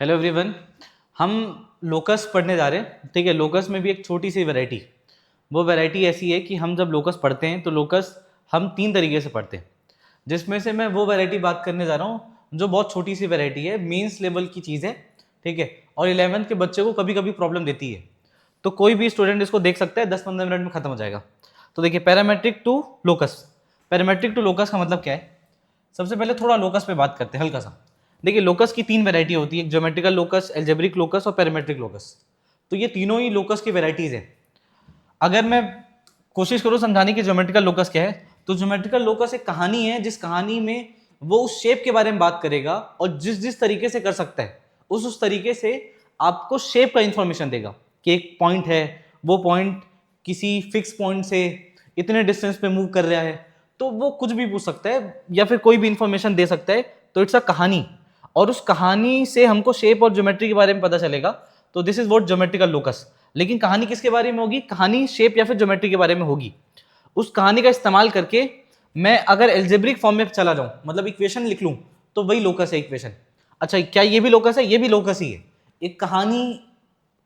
Hello everyone. हम locus पढ़ने जा रहे हैं। ठीक है, लोकस में भी एक छोटी सी वैरायटी, वो वैरायटी ऐसी है कि हम जब लोकस पढ़ते हैं तो लोकस हम तीन तरीके से पढ़ते हैं, जिसमें से मैं वो वैरायटी बात करने जा रहा हूँ जो बहुत छोटी सी वैरायटी है, मेंस लेवल की चीज़ है। ठीक है, और 11th के बच्चे को कभी कभी प्रॉब्लम देती है, तो कोई भी स्टूडेंट इसको देख सकता है, 10-15 मिनट में खत्म हो जाएगा। तो देखिए, parametric to locus. Parametric to locus का मतलब क्या है? सबसे पहले थोड़ा लोकस पे बात करते हैं हल्का सा। देखिए, लोकस की तीन वैरायटी होती है, ज्योमेट्रिकल लोकस, एल्जेब्रिक लोकस और पैरामेट्रिक लोकस। तो ये तीनों ही लोकस की वैरायटीज है। अगर मैं कोशिश करूं समझाने की ज्योमेट्रिकल लोकस क्या है, तो ज्योमेट्रिकल लोकस एक कहानी है जिस कहानी में वो उस शेप के बारे में बात करेगा और जिस जिस तरीके से कर सकता है उस तरीके से आपको शेप का इंफॉर्मेशन देगा कि एक पॉइंट है, वो पॉइंट किसी फिक्स पॉइंट से इतने डिस्टेंस पे मूव कर रहा है। तो वो कुछ भी पूछ सकता है या फिर कोई भी इंफॉर्मेशन दे सकता है। तो इट्स अ कहानी, और उस कहानी से हमको शेप और ज्योमेट्री के बारे में पता चलेगा। तो this is what geometrical locus. लेकिन कहानी किसके बारे में होगी? कहानी शेप या फिर ज्योमेट्री के बारे में होगी। उस कहानी का इस्तेमाल करके मैं अगर एल्जेब्रिक फॉर्म में चला जाऊं, मतलब इक्वेशन लिख लूं, तो वही लोकस है इक्वेशन। अच्छा, क्या ये भी लोकस है? ये भी लोकस ही है। एक कहानी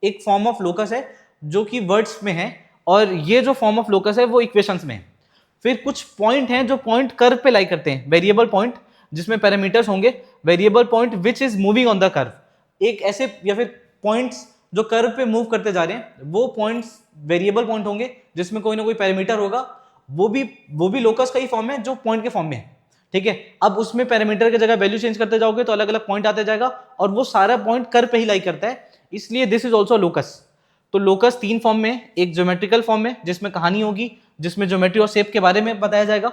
एक फॉर्म ऑफ लोकस है जो कि वर्ड्स में है, और ये जो फॉर्म ऑफ लोकस है वो इक्वेशंस में है। फिर कुछ पॉइंट हैं जो पॉइंट कर्व पे लाई करते हैं, वेरिएबल पॉइंट जिसमें पैरामीटर्स होंगे, variable point which is moving on the curve. एक ऐसे या फिर पॉइंट्स जो कर्व पे मूव करते जा रहे हैं, वो पॉइंट्स वेरिएबल पॉइंट होंगे जिसमें कोई ना कोई पैरामीटर होगा। वो भी लोकस का ही फॉर्म है जो पॉइंट के फॉर्म में है। ठीक है, अब उसमें पैरामीटर की जगह वैल्यू चेंज करते जाओगे तो अलग अलग पॉइंट आते जाएगा, और वो सारा पॉइंट कर्व पे ही लाई करता है, इसलिए दिस इज ऑल्सो लोकस। तो लोकस तीन फॉर्म में, एक ज्योमेट्रिकल फॉर्म में जिसमें कहानी होगी, जिसमें ज्योमेट्री और शेप के बारे में बताया जाएगा,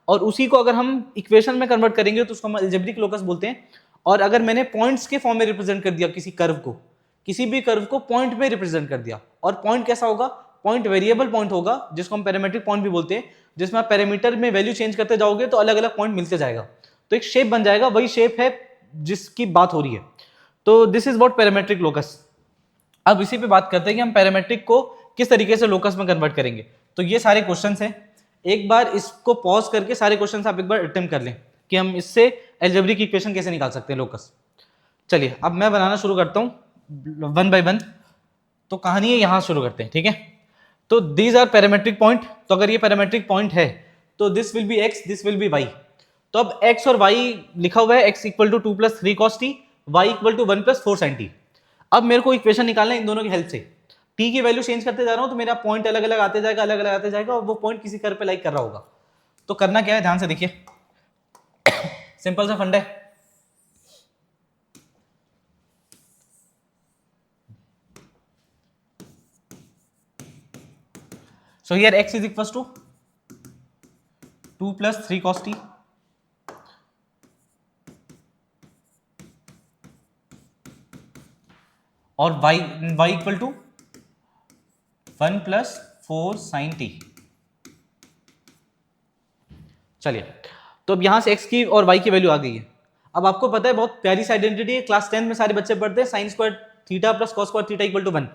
और उसी को अगर हम इक्वेशन में कन्वर्ट करेंगे तो उसको हम अलजेब्रिक लोकस बोलते हैं। और अगर मैंने पॉइंट्स के फॉर्म में रिप्रेजेंट कर दिया किसी कर्व को, किसी भी कर्व को पॉइंट में रिप्रेजेंट कर दिया, और पॉइंट कैसा होगा? पॉइंट वेरिएबल पॉइंट होगा जिसको हम पैरामीट्रिक पॉइंट भी बोलते हैं, जिसमें आप पैरामीटर में वैल्यू चेंज करते जाओगे तो अलग अलग पॉइंट मिलते जाएगा, तो एक शेप बन जाएगा। वही शेप है जिसकी बात हो रही है। तो this is what parametric locus. अब इसी पे बात करते हैं कि हम पैरामेट्रिक को किस तरीके से लोकस में कन्वर्ट करेंगे। तो ये सारे क्वेश्चंस हैं, एक बार इसको पॉज करके सारे क्वेश्चंस आप एक बार अटेम्प्ट कर लें कि हम इससे अलजेब्रिक इक्वेशन कैसे निकाल सकते हैं लोकस। चलिए, अब मैं बनाना शुरू करता हूं वन बाय वन। तो कहानी है, यहां शुरू करते हैं। ठीक है, तो दीज आर पैरामेट्रिक पॉइंट। तो अगर ये पैरामेट्रिक पॉइंट है तो this will be X, this will be Y. तो अब एक्स और वाई लिखा हुआ है, X equal to 2+3 cos t, Y equal to 1+4 sin t। अब मेरे को इक्वेशन निकालना है इन दोनों की हेल्प से। टी की वैल्यू चेंज करते जा रहा हूं तो मेरा पॉइंट अलग अलग आते जाएगा, अलग अलग आते जाएगा, और वो पॉइंट किसी कर्व पे लाइक कर रहा होगा। तो करना क्या है, ध्यान से देखिए, सिंपल सा फंडा है। So here x is equal to 2+3 cos t, और y equal to 1+4 sin t। चलिए, तो अब यहां से x की और y की वैल्यू आ गई है। अब आपको पता है, बहुत प्यारी सी आइडेंटिटी है, क्लास 10 में सारे बच्चे पढ़ते हैं, sine square theta plus cos square theta equal to 1।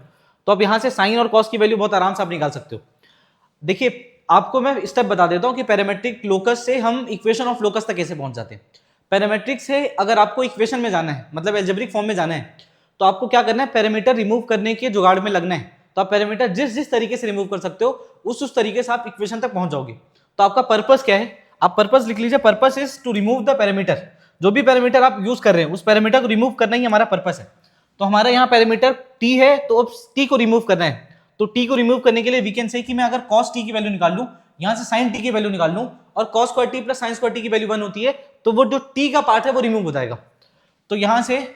तो अब यहां से साइन और कॉस की वैल्यू बहुत आराम से आप निकाल सकते हो। देखिए, आपको मैं स्टेप बता देता हूं कि पैरामेट्रिक लोकस से हम इक्वेशन ऑफ लोकस तक कैसे पहुंच जाते हैं। पैरामेट्रिक से अगर आपको इक्वेशन में जाना है, मतलब एल्जेब्रिक फॉर्म में जाना है, तो आपको क्या करना है? पैरामीटर रिमूव करने के जुगाड़ में लगना है। तो आप पैरामीटर जिस जिस तरीके से रिमूव कर सकते हो उस तरीके से आप इक्वेशन तक पहुंच जाओगे। तो आपका पर्पस क्या है? आप पर्पस लिख लीजिए, purpose is to remove the parameter. जो भी पैरामीटर आप यूज कर रहे हैं उस पैरामीटर को रिमूव करना ही हमारा पर्पस है। तो हमारा यहाँ पैरामीटर टी है, तो अब टी को रिमूव करना है। तो टी को रिमूव करने के लिए वी कैन से कि मैं अगर cos t की वैल्यू निकाल लूं, यहां से sin t की वैल्यू निकाल लूं, और cos square t plus sin square t की वैल्यू 1 होती है, तो वो जो t का पार्ट है वो रिमूव हो जाएगा। तो यहां से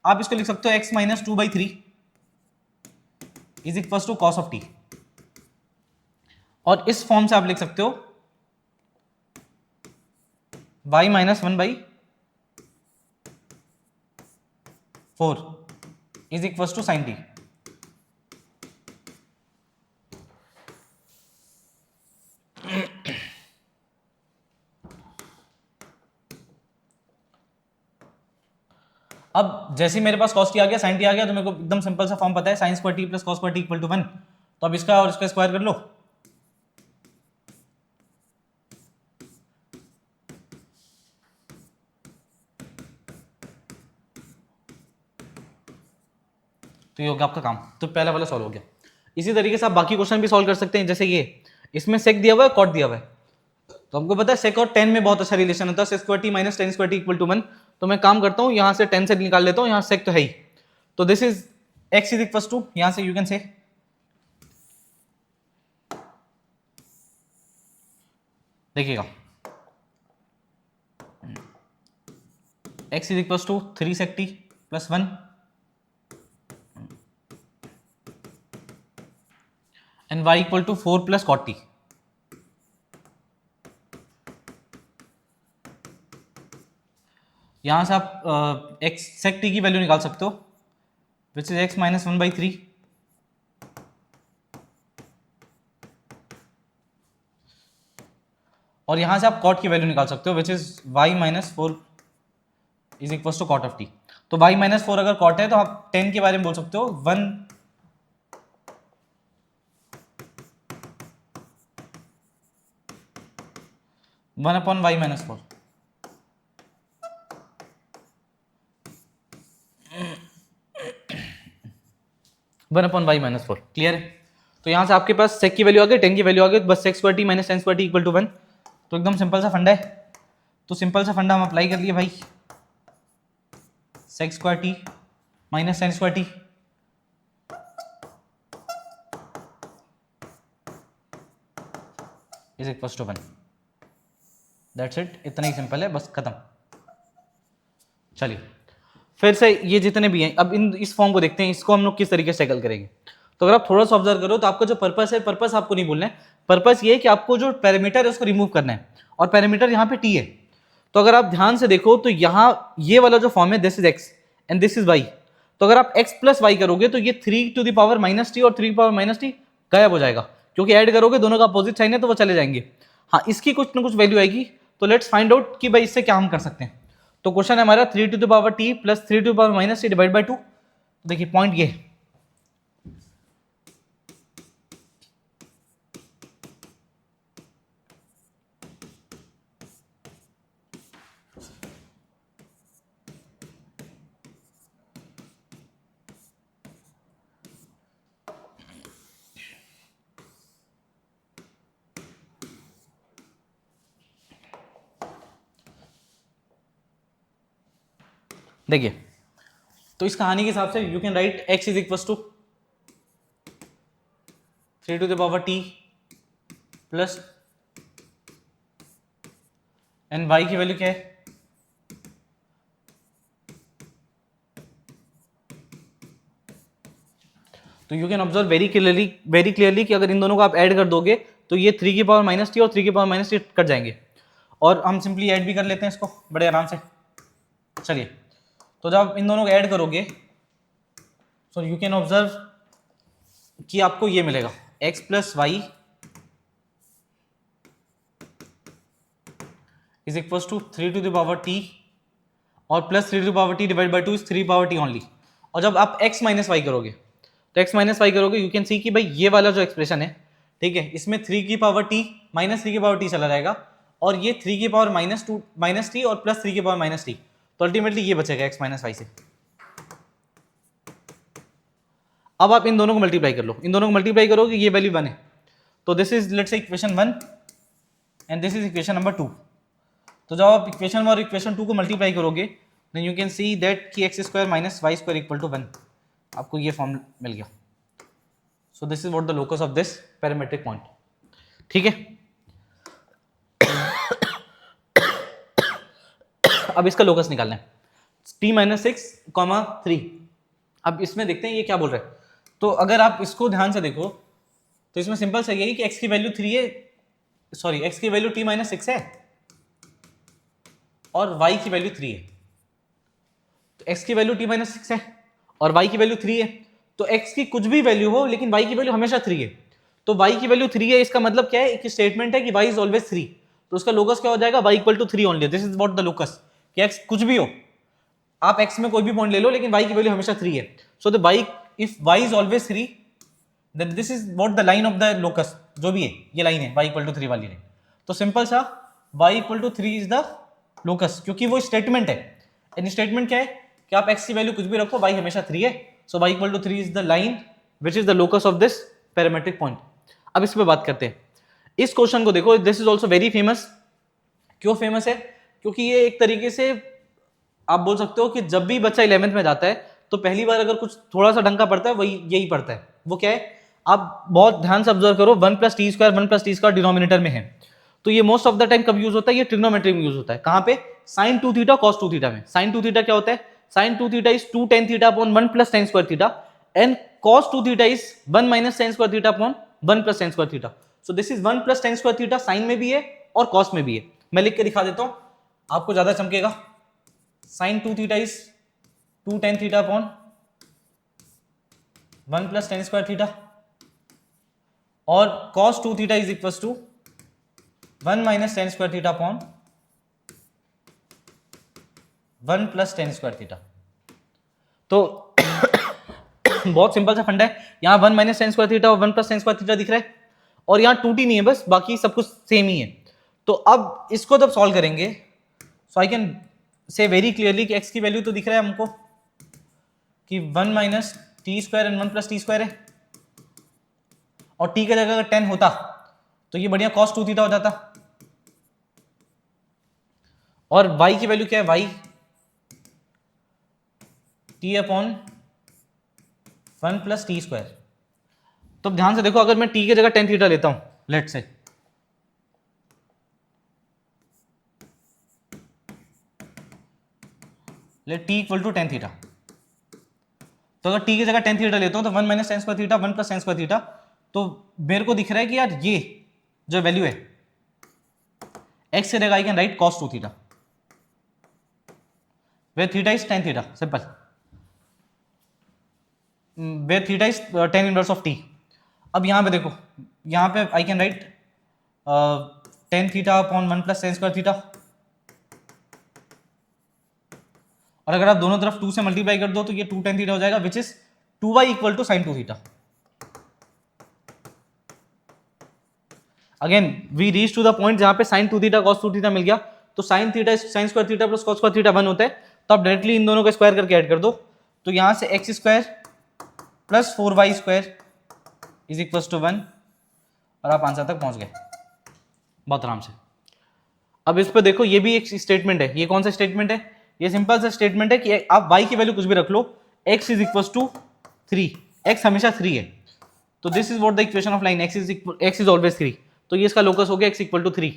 आप इसको लिख सकते हो x minus 2/3 is equal to cos of t, और इस फॉर्म से आप लिख सकते हो y minus 1/4 is equal to sin t। अब जैसे ही मेरे पास cos t आ गया, sin t आ गया, तो मेरे को एकदम सिंपल सा फॉर्म पता है, sin square t plus cos square t equal to 1। तो अब इसका और इसका स्क्वायर कर लो। तो ये हो गया आपका काम। तो पहला वाला सॉल्व हो गया। इसी तरीके से आप बाकी क्वेश्चन भी सॉल्व कर सकते हैं, जैसे ये इसमें सेक दिया हुआ है, कॉट दिया हुआ है, तो हमको पता है सेक और टेन में बहुत अच्छा रिलेशन होता है, sec square t minus tan square t equal to 1। तो मैं काम करता हूँ, यहाँ से 10 से निकाल लेता हूँ, यहाँ सेक तो है ही, तो this is x is equal to, यहाँ से यू कैन से देखिएगा x is equal to 3 sec t plus 1 and y equal to 4 plus cot t. यहां से आप x सेक टी की वैल्यू निकाल सकते हो, विच इज x माइनस 1/3, और यहां से आप कॉट की वैल्यू निकाल सकते हो, which is y minus 4 is equal to cot of t. तो y माइनस 4 अगर कॉट है तो आप 10 के बारे में बोल सकते हो 1/y minus 4। One upon Y minus 4, clear है। तो यहाँ से आपके पास सेक की वैल्यू आ गई, 10 की वैल्यू आ गई, बस sec square t minus tan square t equal to 1। तो एकदम सिंपल सा फंडा है। तो सिंपल सा फंडा हम अप्लाई कर लिए भाई, sec square t minus tan square t is equal to 1। That's it, इतना ही सिंपल है, बस खत्म। चलिए फिर से ये जितने भी हैं, अब इस फॉर्म को देखते हैं, इसको हम लोग किस तरीके से टैकल करेंगे। तो अगर आप थोड़ा सा ऑब्जर्व करो तो आपका जो पर्पस है, पर्पस आपको नहीं भूलना है, पर्पस ये है कि आपको जो पैरामीटर है उसको रिमूव करना है, और पैरामीटर यहाँ पे टी है। तो अगर आप ध्यान से देखो तो यहाँ ये वाला जो फॉर्म है, this is X and this is Y. तो अगर आप एक्स प्लस वाई करोगे तो ये 3 to the power minus t और 3 पावर माइनस टी गायब हो जाएगा, क्योंकि ऐड करोगे दोनों का अपोजिट साइन है तो वो चले जाएंगे। हाँ, इसकी कुछ ना कुछ वैल्यू आएगी, तो लेट्स फाइंड आउट कि भाई इससे क्या हम कर सकते हैं। तो क्वेश्चन है हमारा 3 to the power t plus 3 to the power minus t divide by 2। देखिए पॉइंट ये है, देखिए तो इस कहानी के हिसाब से you can write x is equal to 3 to the power t plus and y की वैल्यू क्या है, तो you can observe very clearly कि अगर इन दोनों को आप ऐड कर दोगे तो ये 3 की पावर माइनस टी और 3 की पावर माइनस टी कट जाएंगे, और हम सिंपली ऐड भी कर लेते हैं इसको बड़े आराम से। चलिए तो जब आप इन दोनों को ऐड करोगे सो यू कैन ऑब्जर्व कि आपको ये मिलेगा x plus Y is equal to 3 to the power t और plus 3 to the power t divide by 2 is 3 power t only. और जब आप x माइनस वाई करोगे तो x माइनस वाई करोगे यू कैन सी कि भाई ये वाला जो एक्सप्रेशन है, ठीक है, इसमें 3 की पावर टी माइनस 3 की पावर टी चला जाएगा, और ये 3 की पावर माइनस टी और प्लस 3 की पावर माइनस टी, तो अल्टीमेटली ये बचेगा x माइनस वाई से। अब आप इन दोनों को मल्टीप्लाई कर लो, इन दोनों को मल्टीप्लाई करोगे ये वैल्यू 1 है, तो this is let's say equation 1 and this is equation number 2। तो जब आप इक्वेशन 1 और इक्वेशन 2 को मल्टीप्लाई करोगे then you can see that कि x square minus y square equal to 1, आपको ये फॉर्म मिल गया। So this is what the locus of this parametric point, ठीक है। अब इसका लोकस निकालना है, t माइनस 6, 3। अब इसमें देखते हैं ये क्या बोल रहा है। तो अगर आप इसको ध्यान से देखो तो इसमें सिंपल सा ये है कि x की वैल्यू 3 है, सॉरी x की वैल्यू t माइनस 6 है और y की वैल्यू 3 है। तो x की वैल्यू t माइनस 6 है और y की वैल्यू 3 है, तो x की कुछ भी वैल्यू हो लेकिन y की वैल्यू हमेशा 3 है। तो y की वैल्यू 3 है, इसका मतलब क्या है, एक स्टेटमेंट है कि y इज ऑलवेज 3, तो उसका लोकस क्या हो जाएगा, y equal to 3 only. This is what the locus, कि x कुछ भी हो, आप x में कोई भी पॉइंट ले लो लेकिन y की वैल्यू हमेशा 3 है। So the y if y is always 3 then this is what the line of the locus, जो भी है ये लाइन है y इक्वल टू 3 वाली लाइन। तो सिंपल सा y equal to 3 is the locus, क्योंकि वो स्टेटमेंट है। एंड स्टेटमेंट क्या है कि आप x की वैल्यू कुछ भी रखो y हमेशा 3 है, so y equal to 3 is the line which is the locus of this parametric point. अब इस पे बात करते हैं। इस क्वेश्चन को देखो, this is also very famous. क्यों फेमस है? क्योंकि ये एक तरीके से आप बोल सकते हो कि जब भी बच्चा 11th में जाता है तो पहली बार अगर कुछ थोड़ा सा ढंग का पढ़ता है वही यही पढ़ता है। वो क्या है, आप बहुत ध्यान से ऑब्जर्व करो, 1 + t² 1 + t² डिनोमिनेटर में है, तो ये मोस्ट ऑफ द टाइम कब यूज होता है? ये ट्रिग्नोमेट्री में यूज होता है। कहां पे? sin 2 थीटा cos 2 थीटा में। sin 2 थीटा क्या होता है? sin 2 theta is 2 tan theta upon 1 + tan² theta and cos 2 theta is 1 - tan² theta upon 1 + tan² theta. So this is 1 + tan² theta, sin में भी है और cos में भी है। मैं लिख के दिखा देता हूं, आपको ज्यादा चमकेगा। sin 2 theta is 2 tan theta upon 1 + tan² theta और cos 2 theta is equal to 1 - tan² theta upon 1 + tan² theta. तो बहुत सिंपल सा फंडा है। यहां 1 - tan² थीटा और 1 + tan² थीटा दिख रहा है और यहां 2t नहीं है, बस बाकी सब कुछ सेम ही है। तो अब इसको जब सॉल्व करेंगे, so I can say very clearly कि x की वैल्यू तो दिख रहा है हमको कि 1 - t² एंड 1 + t² है, और t की जगह अगर 10 होता तो ये बढ़िया cos 2 थीटा हो जाता। और y की वैल्यू क्या है? y t upon 1 + t²। तो ध्यान से देखो, अगर मैं t की जगह 10 थीटा लेता हूं, let say, let t equal to 10 theta, तो अगर t की जगह 10 थीटा लेता हूं तो 1 - tan² थीटा 1 + tan² थीटा, तो मेरे को दिख रहा है कि यार ये जो वैल्यू है x की जगह I can write cos 2 theta where theta is tan theta, simple, where theta is tan inverse of t। अब यहां पे देखो, यहां पे I can write tan theta upon 1 + tan² theta, और अगर आप दोनों तरफ 2 से मल्टीप्लाई कर दो तो ये 2 tan थीटा हो जाएगा, which is 2y equal to sin 2 theta. Again we reach to the point जहां पे sin 2 थीटा cos 2 थीटा मिल गया, तो sin theta sin² theta plus cos² theta 1 होता है, तो आप डायरेक्टली इन दोनों का स्क्वायर करके ऐड कर दो, तो यहां से x² plus 4y² is equal to 1, और आप आंसर तक पहुंच गए बहुत आराम से। अब इस पे देखो, ये भी एक स्टेटमेंट है। ये कौन सा स्टेटमेंट है? ये सिंपल सा स्टेटमेंट है कि आप y की वैल्यू कुछ भी रख लो, x is equal to 3, x हमेशा 3 है, तो this is what the equation of line x is always 3, तो ये इसका लोकस हो गया x इक्वल टू 3।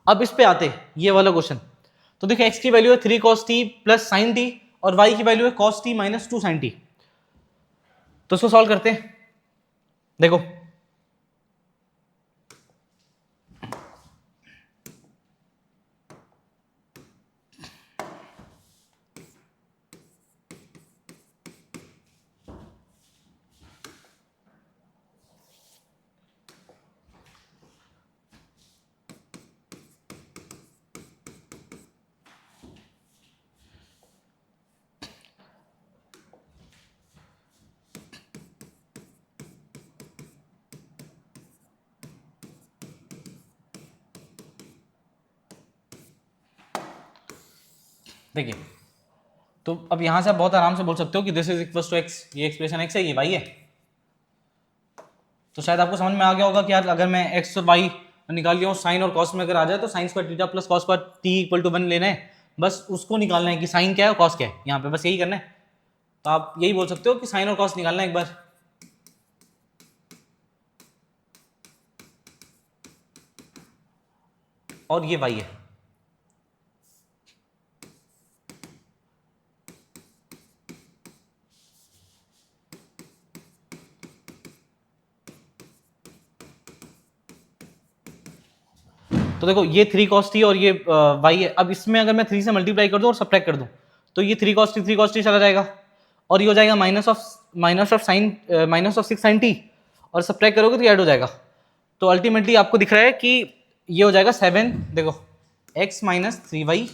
अब इस पे आते हैं, ये वाला क्वेश्चन, तो देखो x की वैल्यू है 3 cos t plus sin t और y की वैल्यू है cos t minus 2 sin t, तो इसको सॉल्व करते हैं। देखो देखिए, तो अब यहां से आप बहुत आराम से बोल सकते हो कि this is equal to x, ये एक्सप्रेशन x है, ये y है। तो शायद आपको समझ में आ गया होगा कि यार अगर मैं x और y निकाल लिया हूँ, साइन और कॉस में अगर आ जाए तो sin² theta plus cos² t equal to 1 लेना है, बस उसको निकालना है कि साइन क्या है और कॉस क्या है, यहाँ पे बस यही करना है। तो आप यही बोल सकते हो कि साइन और कॉस निकालना है एक बार, और ये y है। तो देखो ये 3 cos t और ये y है। अब इसमें अगर मैं 3 से मल्टीप्लाई कर दूं और सब्ट्रैक्ट कर दूं तो ये 3 cos t चला जाएगा, और ये हो जाएगा माइनस ऑफ 6 sin t, और सब्ट्रैक्ट करोगे तो ऐड हो जाएगा। तो अल्टीमेटली आपको दिख रहा है कि ये हो जाएगा 7, देखो x minus 3y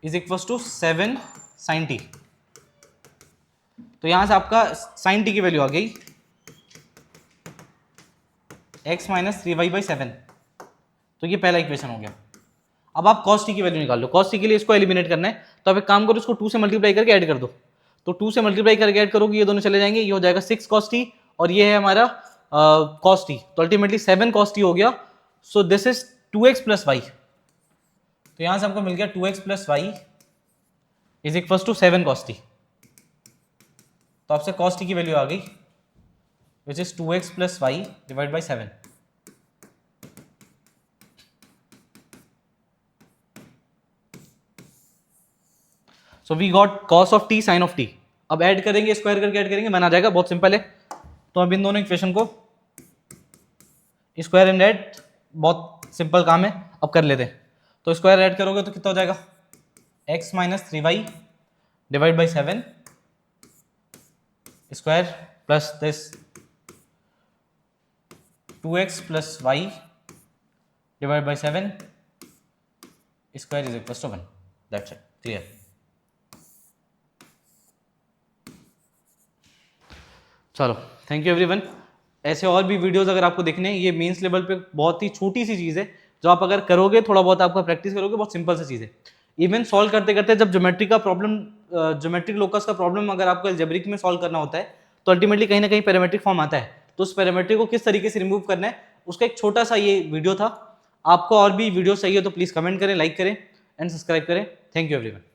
is equal to 7 sin t। तो यहां से आपका sin t की वैल्यू आ गई x माइनस 3y/7, तो ये पहला इक्वेशन हो गया। अब आप cos t की वैल्यू निकाल लो। cos t के लिए इसको एलिमिनेट करना है, तो आप एक काम करो, इसको 2 से मल्टीप्लाई करके ऐड कर दो, तो 2 से मल्टीप्लाई करके ऐड करोगे, ये दोनों चले जाएंगे, ये हो जाएगा 6 cos t और ये है हमारा cos t, तो अल्टीमेटली 7 cos t हो गया। So this is 2x plus Y, तो यहां से हमको मिल गया 2x plus Y is equal to 7 cos t। तो आपसे cos t की वैल्यू आ गई which is 2x plus Y divide by 7। So we got cos of t sin of t। अब ऐड करेंगे, स्क्वायर करके ऐड करेंगे, बना जाएगा, बहुत सिंपल है। तो अब इन दोनों इक्वेशन को स्क्वायर एंड ऐड, बहुत सिंपल काम है, अब कर लेते हैं। तो स्क्वायर ऐड करोगे तो कितना हो जाएगा, x minus 3y divide by 7 square plus this 2x plus Y divide by 7 square is equal to 1। That's it, clear. चलो, थैंक यू एवरीवन। ऐसे और भी वीडियोस अगर आपको देखने हैं, ये मेंस लेवल पे बहुत ही छोटी सी चीज़ है, जो आप अगर करोगे, थोड़ा बहुत आपका प्रैक्टिस करोगे, बहुत सिंपल सी चीज़ है। इवन सॉल्व करते करते जब ज्योमेट्री का प्रॉब्लम, ज्योमेट्रिक लोकस का प्रॉब्लम अगर आपको अलजेब्रिक में सॉल्व करना होता है, तो अल्टीमेटली कहीं ना कहीं पैरामेट्रिक फॉर्म आता है। तो उस पैरामेट्रिक को किस तरीके से रिमूव करना है, उसका एक छोटा सा ये वीडियो था। आपको और भी वीडियो चाहिए तो प्लीज़ कमेंट करें, लाइक करें एंड सब्सक्राइब करें। Thank you everyone.